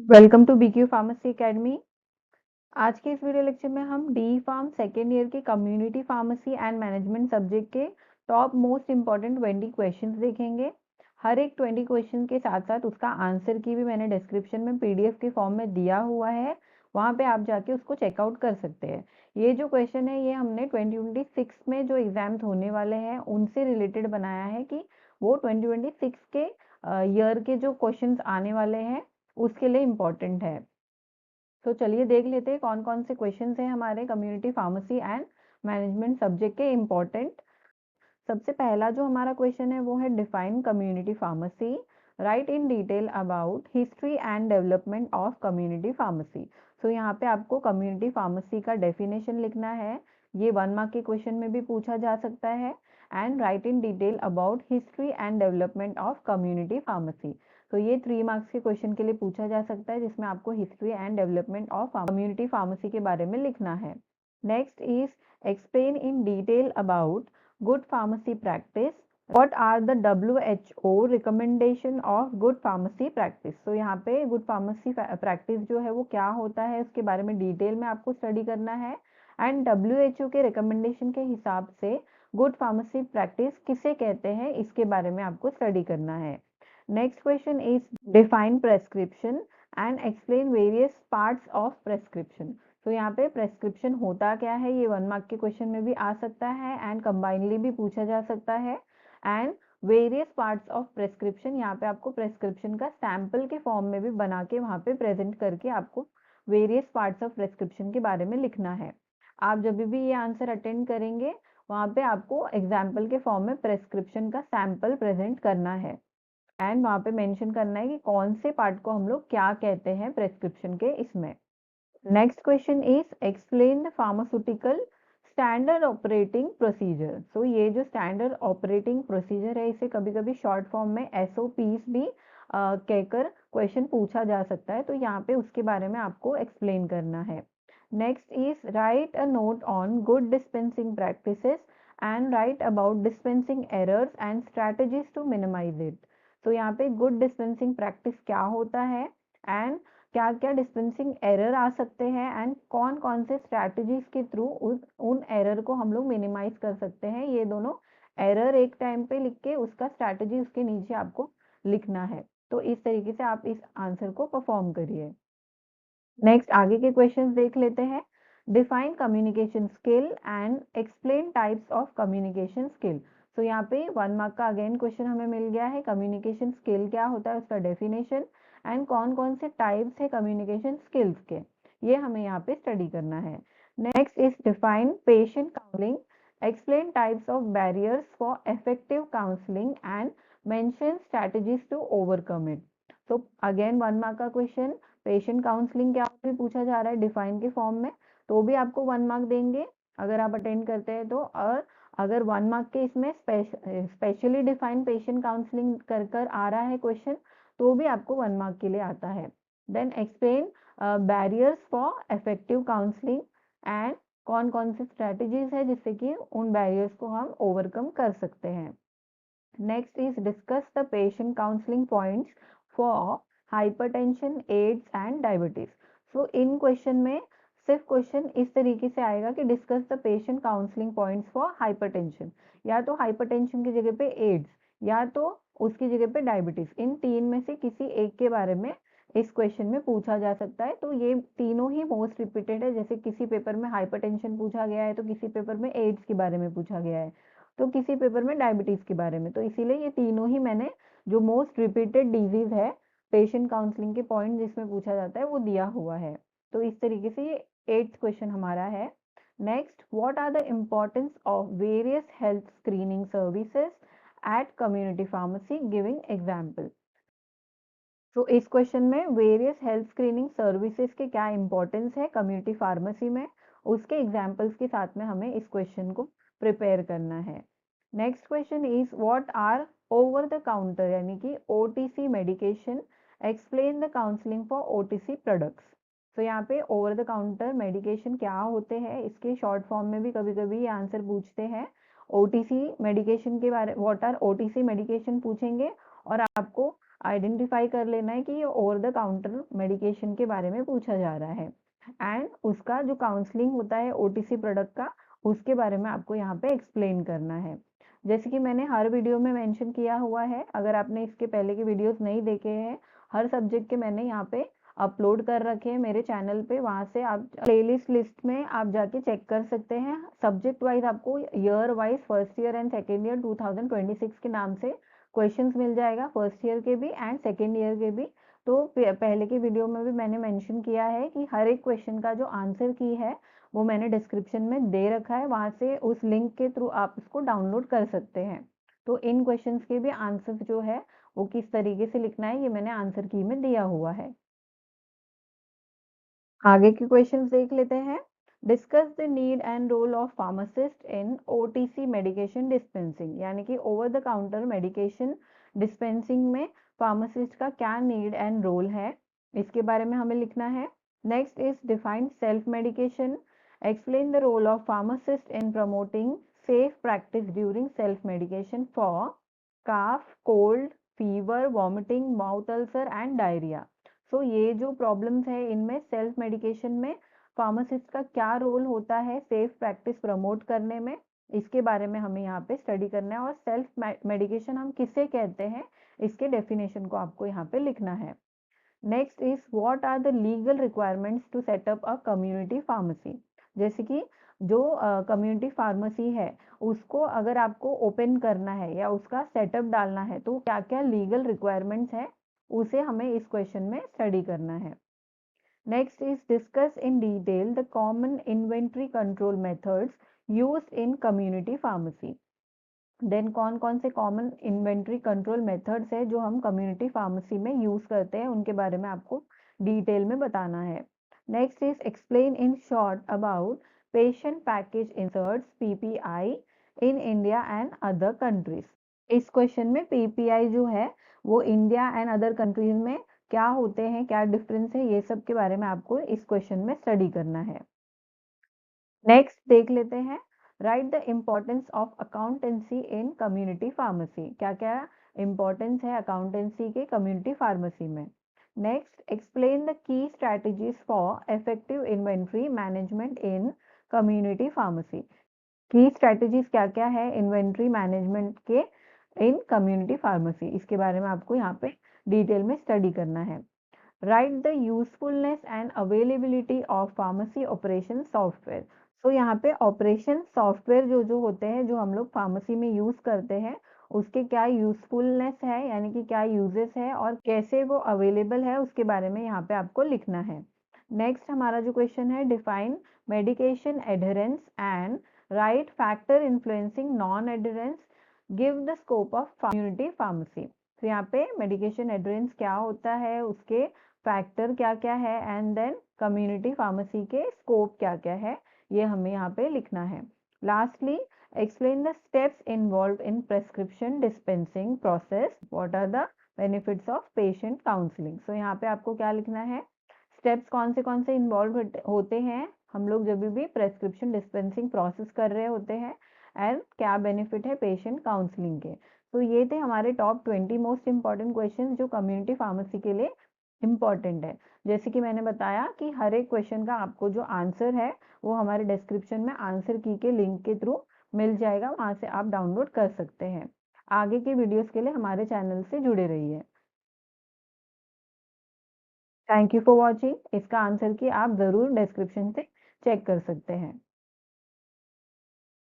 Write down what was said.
Welcome to BQ pharmacy academy. आज के इस वीडियो लेक्चर में हम डी फार्म सेकेंड ईयर के community pharmacy and management subject के टॉप मोस्ट इंपॉर्टेंट 20 क्वेश्चंस देखेंगे। हर एक 20 क्वेश्चन के साथ साथ उसका आंसर की भी मैंने डिस्क्रिप्शन में पीडीएफ के फॉर्म में दिया हुआ है, वहाँ पे आप जाके उसको चेकआउट कर सकते हैं। ये जो क्वेश्चन है ये हमने 2026 में जो एग्जाम्स होने वाले हैं उनसे रिलेटेड बनाया है कि वो 2026 के ईयर के जो क्वेश्चंस आने वाले हैं उसके लिए इम्पोर्टेंट है। तो चलिए देख लेते हैं कौन कौन से क्वेश्चंस हैं हमारे community pharmacy and management subject के इम्पोर्टेंट। सबसे पहला जो हमारा क्वेश्चन है वो है define community pharmacy, write in detail about history and development of community pharmacy. So यहाँ पे आपको कम्युनिटी फार्मेसी का डेफिनेशन लिखना है। ये 1 मार्क के क्वेश्चन में भी पूछा जा सकता है। And right in detail about history and development of community pharmacy. तो ये 3 मार्क्स के क्वेश्चन के लिए पूछा जा सकता है, जिसमें आपको history and development of community pharmacy के बारे में लिखना है। Next is explain in detail about good pharmacy practice. What are the WHO recommendation of good pharmacy practice? तो यहाँ पे good pharmacy practice जो है वो क्या होता है उसके बारे में डिटेल में आपको स्टडी करना है। एंड WHO के रिकमेंडेशन के हिसाब से गुड फार्मेसी प्रैक्टिस किसे कहते हैं इसके बारे में आपको स्टडी करना है। Next question is define prescription and explain various parts of prescription. तो यहाँ पे प्रेस्क्रिप्शन होता क्या है ये 1 मार्क के क्वेश्चन में भी आ सकता है एंड कंबाइनली भी पूछा जा सकता है। And various parts of prescription, यहाँ पे आपको प्रेस्क्रिप्शन का सैंपल के फॉर्म में भी बना के वहाँ पे प्रेजेंट करके आपको वेरियस पार्ट्स ऑफ प्रेस्क्रिप्शन के बारे में लिखना है। आप जब भी ये आंसर अटेंड करेंगे वहाँ पे आपको एग्जाम्पल के फॉर्म में प्रेस्क्रिप्शन का सैंपल प्रेजेंट करना है एंड वहाँ पे मेंशन करना है कि कौन से पार्ट को हम लोग क्या कहते हैं प्रेस्क्रिप्शन के इसमें। Next question is explain the pharmaceutical standard operating procedure. So ये जो स्टैंडर्ड ऑपरेटिंग प्रोसीजर है इसे कभी कभी शॉर्ट फॉर्म में एसओपीस भी कहकर क्वेश्चन पूछा जा सकता है, तो यहाँ पे उसके बारे में आपको एक्सप्लेन करना है। Next is write a note on good dispensing practices and write about dispensing errors and strategies to minimise it. तो यहाँ पे गुड डिस्पेंसिंग प्रैक्टिस क्या होता है एंड क्या क्या डिस्पेंसिंग एरर आ सकते हैं एंड कौन कौन से स्ट्रैटेजीज के थ्रू उन एरर को हम लोग मिनिमाइज कर सकते हैं। ये दोनों एरर एक टाइम पे लिख के उसका स्ट्रैटेजी उसके नीचे आपको लिखना है। तो इस तरीके से आप इस आंसर को परफॉर्म करिए। नेक्स्ट आगे के क्वेश्चंस देख लेते हैं। Define communication skill and explain types of communication skill. तो यहाँ पे 1 मार्क का अगेन क्वेश्चन हमें मिल गया है। कम्युनिकेशन स्किल क्या होता है उसका डेफिनेशन एंड कौन कौन से टाइप्स है कम्युनिकेशन स्किल्स के, ये हमें यहाँ पे स्टडी करना है। Next is define patient counselling, explain types of barriers for effective counselling and mention strategies to overcome it. तो अगेन 1 मार्क का क्वेश्चन, पेशेंट काउंसलिंग क्या भी पूछा जा रहा है डिफाइन के फॉर्म में, तो भी आपको 1 मार्क देंगे अगर आप अटेंड करते हैं तो। और अगर 1 मार्क के इसमें स्पेशली डिफाइन पेशेंट काउंसलिंग कर कर आ रहा है क्वेश्चन तो भी आपको 1 मार्क के लिए आता है। Then explain barriers for effective counselling and कौन कौन से स्ट्रेटजीज है जिससे कि उन बैरियर्स को हम ओवरकम कर सकते हैं। Next is discuss the patient counselling points for hypertension, AIDS and diabetes. So इन क्वेश्चन में सिर्फ क्वेश्चन इस तरीके से आएगा कि discuss the patient counselling points for hypertension, या तो हाइपरटेंशन की जगह पे एड्स या तो उसकी जगह पे डायबिटीज, इन तीन में से किसी एक के बारे में इस क्वेश्चन में पूछा जा सकता है। तो ये तीनों ही मोस्ट रिपीटेड है, जैसे किसी पेपर में हाइपरटेंशन पूछा गया है तो किसी पेपर में एड्स के बारे में पूछा गया है तो किसी पेपर में डायबिटीज के बारे में, तो इसीलिए ये तीनों ही मैंने जो मोस्ट रिपीटेड डिजीज है पेशेंट काउंसलिंग के पॉइंट जिसमें पूछा जाता है वो दिया हुआ है। तो इस तरीके से ये 8th क्वेश्चन हमारा है। Next, what are the importance of various health screening services at community pharmacy giving example. तो इस क्वेश्चन में वेरियस हेल्थ स्क्रीनिंग सर्विसेज के क्या इंपॉर्टेंस है कम्युनिटी फार्मेसी में, उसके एग्जाम्पल्स के साथ में हमें इस क्वेश्चन को प्रिपेयर करना है। Next question is what are over the counter यानी कि OTC medication, explain the counselling for OTC products. तो यहाँ पे ओवर द काउंटर मेडिकेशन क्या होते हैं इसके शॉर्ट फॉर्म में भी कभी कभी ये आंसर पूछते हैं। ओटीसी मेडिकेशन के बारे, व्हाट आर ओटीसी मेडिकेशन पूछेंगे और आपको आइडेंटिफाई कर लेना है कि ये ओवर द काउंटर मेडिकेशन के बारे में पूछा जा रहा है, एंड उसका जो काउंसलिंग होता है ओटीसी प्रोडक्ट का, उसके बारे में आपको यहाँ पे एक्सप्लेन करना है। जैसे कि मैंने हर वीडियो में मेंशन किया हुआ है, अगर आपने इसके पहले के वीडियोस नहीं देखे हैं, हर सब्जेक्ट के मैंने यहाँ पे अपलोड कर रखे हैं मेरे चैनल पे, वहाँ से आप प्लेलिस्ट लिस्ट में आप जाके चेक कर सकते हैं। सब्जेक्ट वाइज आपको year wise first year and second year 2026 के नाम से क्वेश्चंस मिल जाएगा, फर्स्ट ईयर के भी एंड सेकेंड ईयर के भी। तो पहले के वीडियो में भी मैंने मेंशन किया है कि हर एक क्वेश्चन का जो आंसर की है वो मैंने डिस्क्रिप्शन में दे रखा है, वहाँ से उस लिंक के थ्रू आप उसको डाउनलोड कर सकते हैं। तो इन क्वेश्चंस के भी आंसर जो है वो किस तरीके से लिखना है ये मैंने आंसर की में दिया हुआ है। आगे के क्वेश्चंस देख लेते हैं। Discuss the need and role of pharmacist in OTC medication dispensing, यानी कि over the counter medication dispensing में फार्मासिस्ट का क्या नीड एंड रोल है, इसके बारे में हमें लिखना है। Next is define self medication, explain the role of pharmacist in promoting safe practice during self medication for cough, cold, fever, vomiting, mouth ulcer and diarrhoea. So ये जो प्रॉब्लम्स है इनमें सेल्फ मेडिकेशन में फार्मासिस्ट का क्या role होता है safe practice promote करने में, इसके बारे में हमें यहाँ पे स्टडी करना है। और सेल्फ मेडिकेशन हम किसे कहते हैं, इसके डेफिनेशन को आपको यहाँ पे लिखना है। Next is what are the legal requirements to setup a community pharmacy, जैसे कि जो कम्युनिटी फार्मेसी है उसको अगर आपको ओपन करना है या उसका सेटअप डालना है तो क्या क्या लीगल रिक्वायरमेंट्स है, उसे हमें इस क्वेश्चन में स्टडी करना है। Next is discuss in detail the common inventory control methods used in community pharmacy. Then कौन कौन से कॉमन इन्वेंट्री कंट्रोल मेथड्स है जो हम कम्युनिटी फार्मेसी में यूज करते हैं, उनके बारे में आपको डिटेल में बताना है। Next is explain in short about patient package inserts PPI in India and other countries. इस क्वेश्चन में पीपीआई जो है वो इंडिया एंड अदर कंट्रीज में क्या होते हैं, क्या डिफरेंस है, ये सब के बारे में आपको इस क्वेश्चन में स्टडी करना है। नेक्स्ट देख लेते हैं, right the importance of accountancy in community pharmacy, क्या क्या इम्पोर्टेंस है अकाउंटेंसी के कम्युनिटी फार्मेसी में। Next explain the key strategies for effective inventory management in community pharmacy, की स्ट्रैटेजीज क्या क्या है इन्वेंट्री मैनेजमेंट के इन कम्युनिटी फार्मेसी, इसके बारे में आपको यहाँ पे डिटेल में स्टडी करना है। Write the usefulness and availability of pharmacy operation software, so यहाँ पे ऑपरेशन सॉफ्टवेयर जो जो होते हैं जो हम लोग फार्मेसी में यूज करते हैं उसके क्या यूजफुलनेस है, यानी कि क्या यूजेस है और कैसे वो अवेलेबल है, उसके बारे में यहाँ पे आपको लिखना है। नेक्स्ट हमारा जो क्वेश्चन है, define medication adherence and right factor influencing non adherence, give the scope of community pharmacy. तो यहाँ पे मेडिकेशन एडहेरेंस क्या होता है, उसके फैक्टर क्या क्या है एंड देन कम्युनिटी फार्मेसी के स्कोप क्या क्या है, ये हमें यहाँ पे लिखना है। Lastly explain the steps involved in prescription dispensing process, what are the benefits of patient counselling. So यहाँ पे आपको क्या लिखना है, स्टेप्स कौन से इन्वॉल्व होते हैं हम लोग जब भी प्रेस्क्रिप्शन डिस्पेंसिंग प्रोसेस कर रहे होते हैं, एंड क्या बेनिफिट है पेशेंट काउंसलिंग के। तो ये थे हमारे टॉप 20 मोस्ट इंपॉर्टेंट क्वेश्चन जो कम्युनिटी फार्मेसी के लिए इम्पॉर्टेंट है। जैसे कि मैंने बताया कि हर एक क्वेश्चन का आपको जो आंसर है वो हमारे डिस्क्रिप्शन में आंसर की के लिंक के थ्रू मिल जाएगा, वहां से आप डाउनलोड कर सकते हैं। आगे के वीडियोस के लिए हमारे चैनल से जुड़े रहिए। थैंक यू फॉर वॉचिंग, इसका आंसर की आप ज़रूर डिस्क्रिप्शन से चेक कर सकते हैं।